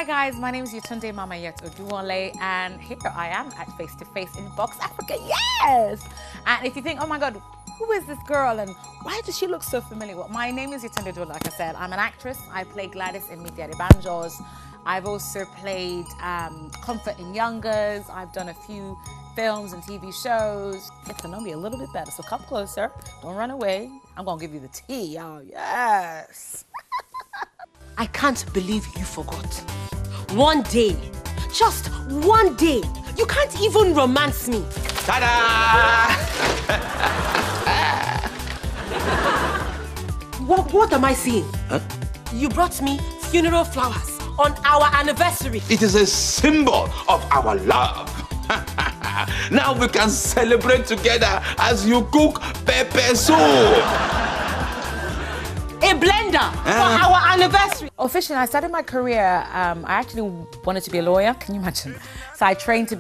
guys, my name is Yetunde Mamayet Oduwole, and here I am at Face to Face in VOX Africa. Yes! And if you think, oh my God, who is this girl and why does she look so familiar? Well, my name is Yetunde Oduwole, like I said. I'm an actress. I play Gladys in Adebanjos. I've also played Comfort in Youngers. I've done a few films and TV shows. Get to know me a little bit better, so come closer. Don't run away. I'm gonna give you the tea, y'all. Yes! I can't believe you forgot. One day, just one day, you can't even romance me. Ta-da! What am I seeing? Huh? You brought me funeral flowers on our anniversary. It is a symbol of our love. Now we can celebrate together as you cook pepper soup. A blender for our anniversary. Officially, I started my career, I actually wanted to be a lawyer. Can you imagine? So I trained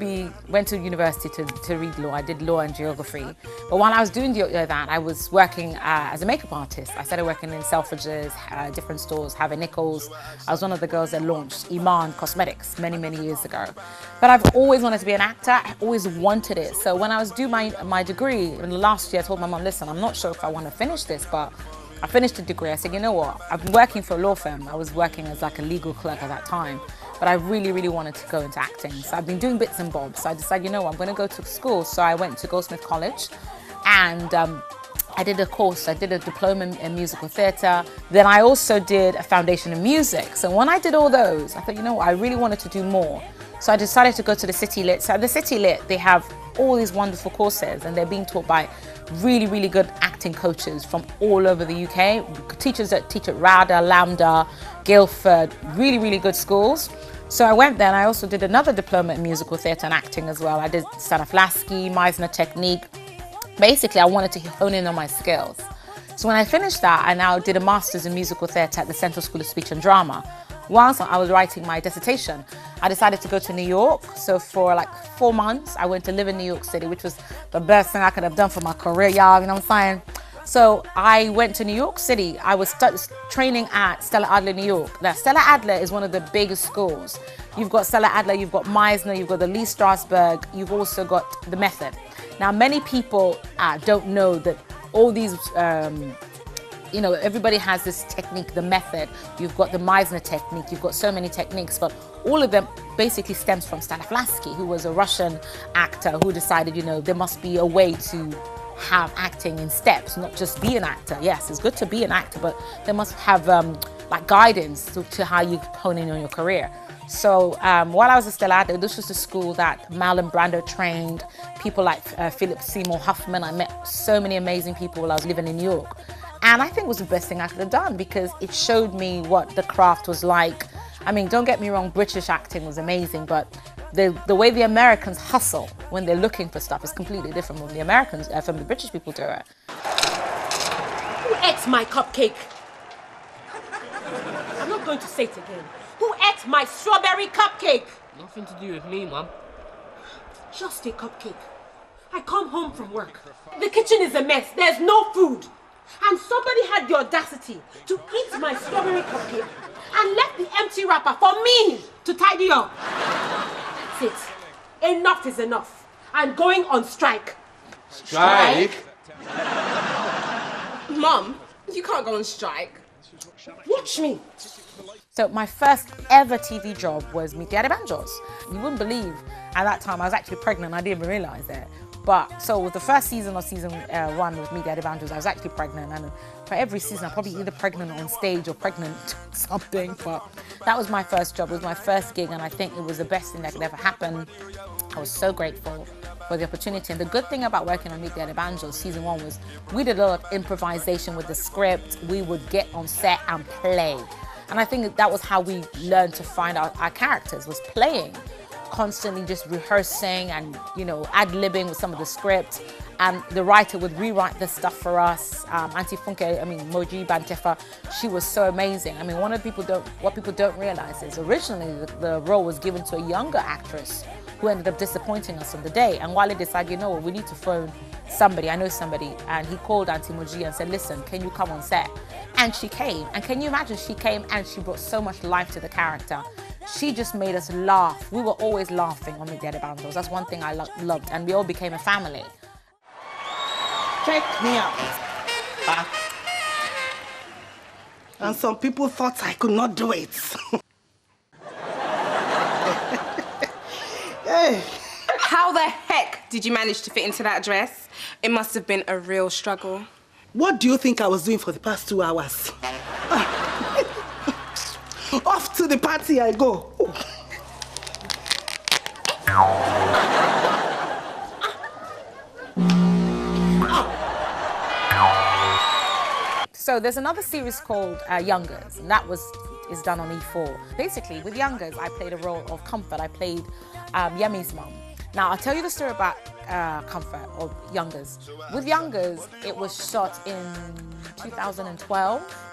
went to university to read law. I did law and geography. But while I was doing that, I was working as a makeup artist. I started working in Selfridges, different stores, having Nichols. I was one of the girls that launched Iman Cosmetics many, many years ago. But I've always wanted to be an actor. I always wanted it. So when I was doing my degree, in the last year, I told my mom, listen, I'm not sure if I want to finish this, but I finished the degree. I said, you know what? I've been working for a law firm. I was working as like a legal clerk at that time, but I really, really wanted to go into acting. So I've been doing bits and bobs. So I decided, you know what? I'm going to go to school. So I went to Goldsmith College, and I did a course. I did a diploma in musical theatre. Then I also did a foundation in music. So when I did all those, I thought, you know what? I really wanted to do more. So I decided to go to the City Lit. So at the City Lit, they have all these wonderful courses, and they're being taught by really, really good acting coaches from all over the UK. Teachers that teach at RADA, Lambda, Guildford, really, really good schools. So I went there, and I also did another diploma in musical theatre and acting as well. I did Stanislavski, Meisner technique. Basically, I wanted to hone in on my skills. So when I finished that, I now did a master's in musical theatre at the Central School of Speech and Drama. Whilst I was writing my dissertation, I decided to go to New York. So for like 4 months, I went to live in New York City, which was the best thing I could have done for my career, y'all, you know what I'm saying? So I went to New York City. I was training at Stella Adler, New York. Now, Stella Adler is one of the biggest schools. You've got Stella Adler, you've got Meisner, you've got the Lee Strasberg, you've also got the Method. Now, many people don't know that all these you know, everybody has this technique, the Method. You've got the Meisner technique. You've got so many techniques, but all of them basically stems from Stanislavski, who was a Russian actor who decided, you know, there must be a way to have acting in steps, not just be an actor. Yes, it's good to be an actor, but they must have like guidance to how you hone in on your career. So while I was at Stella Adler, this was the school that Marlon Brando trained, people like Philip Seymour Hoffman. I met so many amazing people while I was living in New York. And I think it was the best thing I could have done, because it showed me what the craft was like. I mean, don't get me wrong, British acting was amazing, but the way the Americans hustle when they're looking for stuff is completely different from the Americans, from the British people do it. Who ate my cupcake? I'm not going to say it again. Who ate my strawberry cupcake? Nothing to do with me, Mum. Just a cupcake. I come home from work. The kitchen is a mess. There's no food. And somebody had the audacity to eat my strawberry cupcake and left the empty wrapper for me to tidy up. That's it. Enough is enough. I'm going on strike. Strike? Mum, you can't go on strike. Watch me. So my first ever TV job was Meet the Adebanjos. You wouldn't believe, at that time I was actually pregnant. I didn't even realize that. But so with the first season of season 1 with Meet the Adebanjos, I was actually pregnant, and for every season I'm probably either pregnant on stage or pregnant something. But that was my first job. It was my first gig, and I think it was the best thing that could ever happen. I was so grateful for the opportunity. And the good thing about working on Meet the Adebanjos season 1 was we did a lot of improvisation with the script. We would get on set and play. And I think that was how we learned to find out our characters, was playing. Constantly just rehearsing and, you know, ad-libbing with some of the script, and the writer would rewrite this stuff for us. Auntie Funke, Moji Bantefa, she was so amazing. I mean, what people don't realize is originally the role was given to a younger actress who ended up disappointing us on the day. And Wale decided, you know what, we need to phone somebody, I know somebody, and he called Auntie Moji and said, listen, can you come on set? And she came, and can you imagine, she came and she brought so much life to the character. she just made us laugh. We were always laughing on the Adebanjos. That's one thing I loved, and we all became a family. Check me out. And some people thought I could not do it. Hey. How the heck did you manage to fit into that dress? It must have been a real struggle. What do you think I was doing for the past 2 hours? Off to the party I go. So there's another series called Youngers, and that is done on E4. Basically, with Youngers, I played a role of Comfort. I played Yemi's mum. Now, I'll tell you the story about Comfort, or Youngers. With Youngers, it was shot in 2012.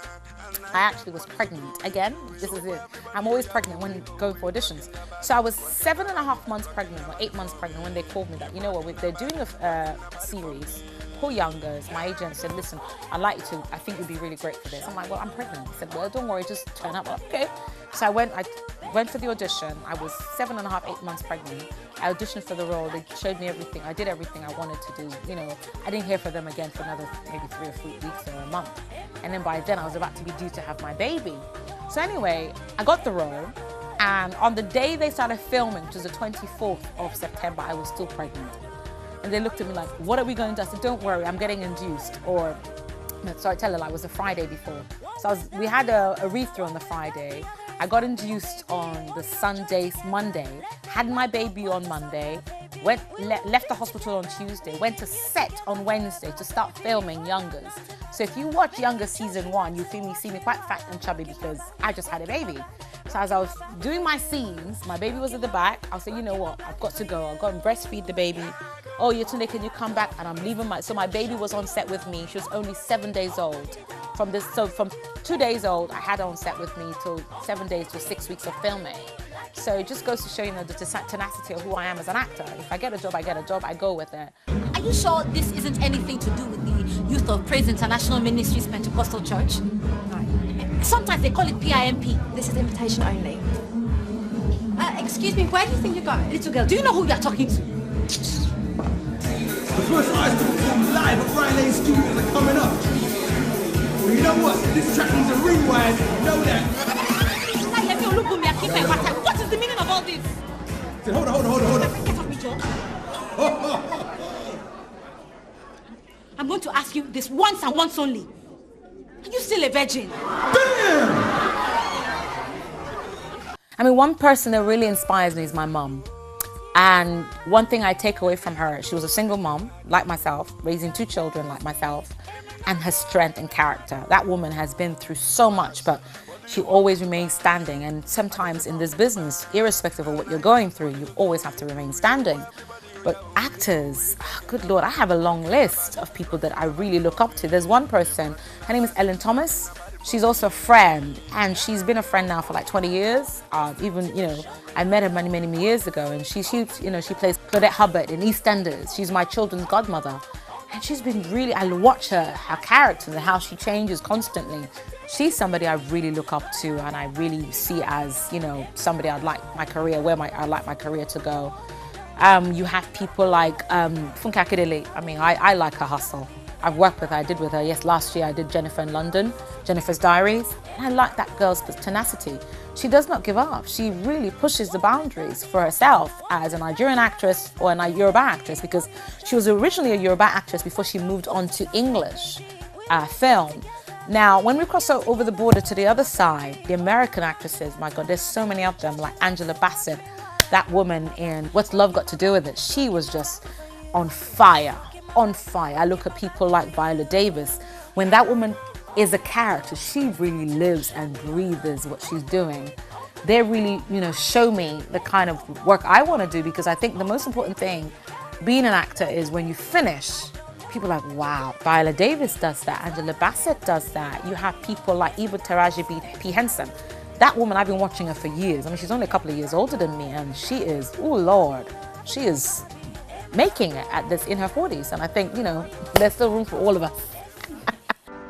I actually was pregnant. Again, this is it. I'm always pregnant when going for auditions. So I was 7.5 months pregnant, or 8 months pregnant, when they called me that, you know what, they're doing a series called Youngers. My agent said, listen, I'd like you to, I think you'd be really great for this. I'm like, well, I'm pregnant. He said, well, don't worry, just turn up. Okay. So I went for the audition. I was 7.5, 8 months pregnant. I auditioned for the role. They showed me everything. I did everything I wanted to do. You know, I didn't hear from them again for another maybe 3 or 4 weeks or a month. And then by then I was about to be due to have my baby. So anyway, I got the role. And on the day they started filming, which was the 24th of September, I was still pregnant. And they looked at me like, what are we going to do? I said, don't worry, I'm getting induced. Or, sorry, tell her, like, it was the Friday before. So we had a read-through on the Friday. I got induced on the Monday, had my baby on Monday, left the hospital on Tuesday, went to set on Wednesday to start filming Youngers. So if you watch Youngers season 1, you see me quite fat and chubby because I just had a baby. So as I was doing my scenes, my baby was at the back. I was saying, you know what, I've got to go. I've got to breastfeed the baby. Oh, Yetunde, can you come back? And I'm leaving so my baby was on set with me. She was only 7 days old. From 2 days old, I had her on set with me till 7 days to 6 weeks of filming. So it just goes to show, you know, the tenacity of who I am as an actor. If I get a job, I get a job, I go with it. Are you sure this isn't anything to do with the Youth of Praise International Ministries Pentecostal Church? No. Sometimes they call it PIMP. This is invitation only. Excuse me, where do you think you're going? Little girl, do you know who you're talking to? The first artist to perform live at Brian Lane Studios are coming up. Well, you know what? This track needs a rewind. You know that. What is the meaning of all this? Hold on. Get off me, Joe. I'm going to ask you this once and once only. Are you still a virgin? Bam! I mean, one person that really inspires me is my mum. And one thing I take away from her, she was a single mom, like myself, raising 2 children like myself, and her strength and character. That woman has been through so much, but she always remains standing. And sometimes in this business, irrespective of what you're going through, you always have to remain standing. But actors, good Lord, I have a long list of people that I really look up to. There's one person, her name is Ellen Thomas. She's also a friend, and she's been a friend now for like 20 years. Even, you know, I met her many years ago, and she plays Claudette Hubbard in EastEnders. She's my children's godmother. And she's been really, I watch her character and how she changes constantly. She's somebody I really look up to, and I really see as, you know, somebody I'd like my career, I'd like my career to go. You have people like Funke Akindele. I mean, I like her hustle. I've worked with her, I did with her, yes, last year I did Jennifer in London, Jennifer's Diaries. And I like that girl's tenacity. She does not give up. She really pushes the boundaries for herself as a Nigerian actress or a Yoruba actress, because she was originally a Yoruba actress before she moved on to English film. Now, when we cross over the border to the other side, the American actresses, my God, there's so many of them, like Angela Bassett, that woman in What's Love Got to Do With It? She was just on fire. I look at people like Viola Davis. When that woman is a character, she really lives and breathes what she's doing. They really, you know, show me the kind of work I want to do, because I think the most important thing being an actor is when you finish, people are like, wow, Viola Davis does that, Angela Bassett does that. You have people like Eva Taraji P. Henson. That woman, I've been watching her for years. I mean, she's only a couple of years older than me, and she is, oh Lord, she is making it at this in her 40s. And I think, you know, there's still room for all of us.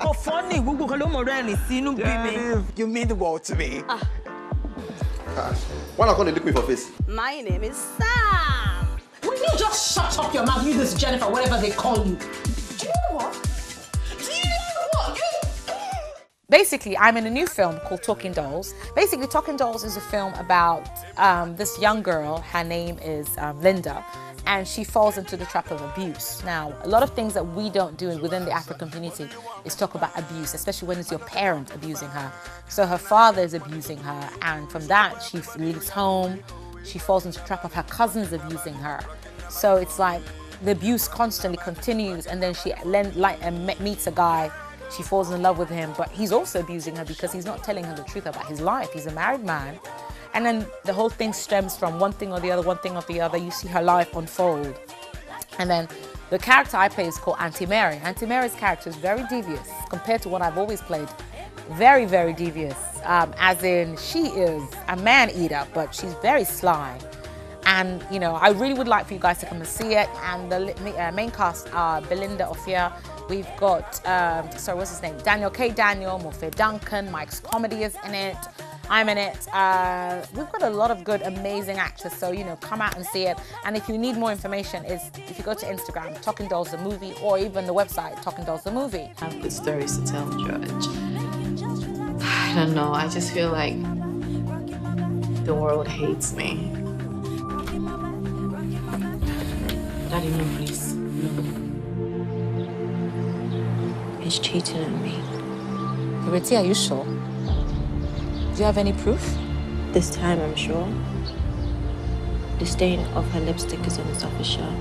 Oh, funny. You mean the world to me. Gosh. Why not call they look me for face? My name is Sam. Will you just shut up your mouth, you this Jennifer, whatever they call you? Do you know what? Basically, I'm in a new film called Talking Dolls. Basically, Talking Dolls is a film about this young girl. Her name is Linda, and she falls into the trap of abuse. Now, a lot of things that we don't do within the African community is talk about abuse, especially when it's your parent abusing her. So her father is abusing her, and from that, she leaves home. She falls into the trap of her cousins abusing her. So it's like the abuse constantly continues, and then she meets a guy. She falls in love with him, but he's also abusing her because he's not telling her the truth about his life. He's a married man. And then the whole thing stems from one thing or the other, one thing or the other. You see her life unfold. And then the character I play is called Auntie Mary. Auntie Mary's character is very devious compared to what I've always played. Very, very devious. As in, she is a man-eater, but she's very sly. And, you know, I really would like for you guys to come and see it. And the main cast are Belinda Ophir. We've got, what's his name? Daniel K. Daniel, Mofe Duncan, Mike's Comedy is in it. I'm in it. We've got a lot of good, amazing actors. So, you know, come out and see it. And if you need more information, if you go to Instagram, Talking Dolls the Movie, or even the website, Talking Dolls the Movie. I have good stories to tell, George. I don't know. I just feel like the world hates me. Daddy, no, please. No. He's cheating on me. Riti, are you sure? Do you have any proof? This time, I'm sure. The stain of her lipstick is on his office shirt.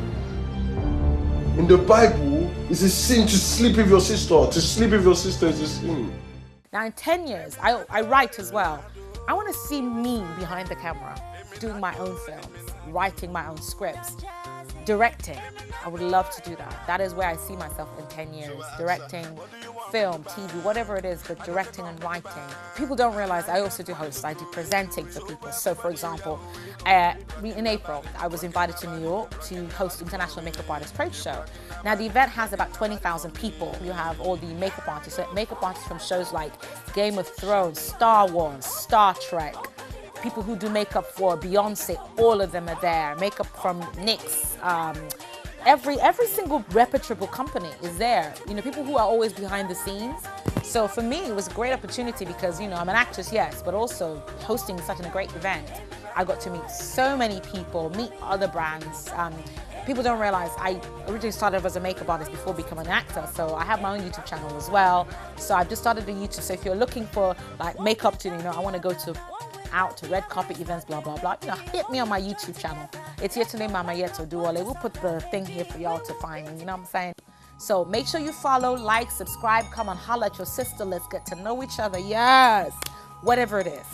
In the Bible, it's a sin to sleep with your sister. To sleep with your sister is a sin. Now, in 10 years, I write as well. I want to see me behind the camera, doing my own films, writing my own scripts, directing. I would love to do that. That is where I see myself in 10 years, directing film, TV, whatever it is, but directing and writing. People don't realize I also do hosts. I do presenting for people. So, for example, in April, I was invited to New York to host International Makeup Artist Trade Show. Now, the event has about 20,000 people. You have all the makeup artists, from shows like Game of Thrones, Star Wars, Star Trek, people who do makeup for Beyonce, all of them are there. Makeup from NYX, every single reputable company is there. You know, people who are always behind the scenes. So for me, it was a great opportunity because, you know, I'm an actress, yes, but also hosting such a great event. I got to meet so many people, meet other brands. People don't realize I originally started as a makeup artist before becoming an actor, so I have my own YouTube channel as well. So I've just started a YouTube. So if you're looking for like makeup to, you know, I want to go out to red carpet events, blah, blah, blah, you know, hit me on my YouTube channel. It's Yetunde Mama Yeto Duole. We'll put the thing here for y'all to find me, you know what I'm saying? So make sure you follow, like, subscribe, come on, holler at your sister. Let's get to know each other. Yes, whatever it is.